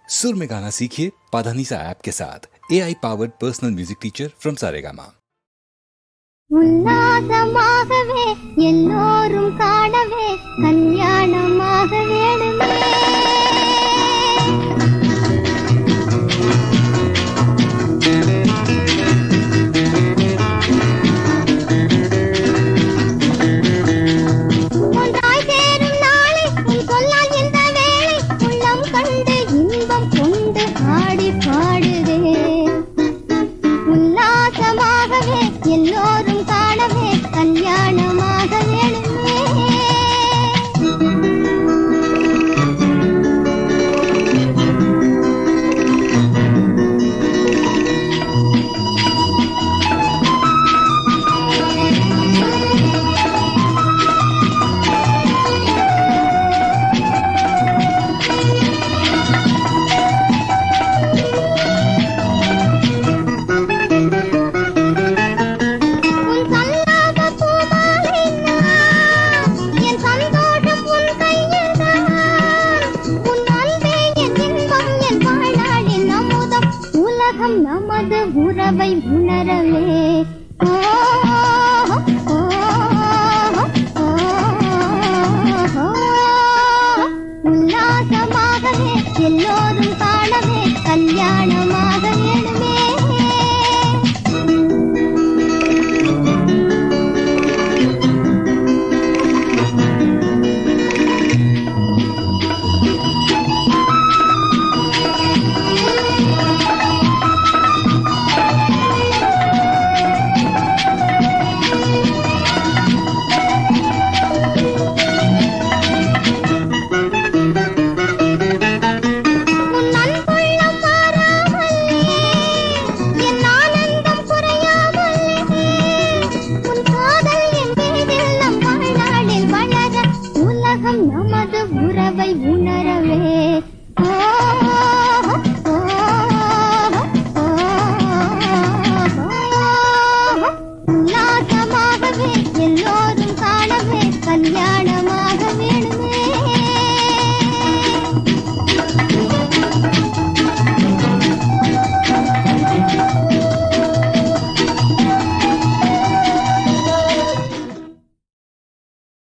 सुर में गाना सीखिए पाधानीसा ऐप के साथ। AI powered personal music teacher from Saregama. உல்லாசமாகவே எல்லோரும் காணவே கல்யாணமாக வேணுமே. ஒன்றாய் சேரும் நாளை உன் சொல்லால் இந்த வேளை உள்ளம் கண்டு இன்பம் கொண்டு ஆடி பாடுதே. உல்லாசமாகவே எல்லோரும் காணவே கல்யாணமாக வேணுமே. நமது உறவை உணரவே உல்லாசமாகவே எல்லோரும் காணவே கல்யாணமாக வேணுமே.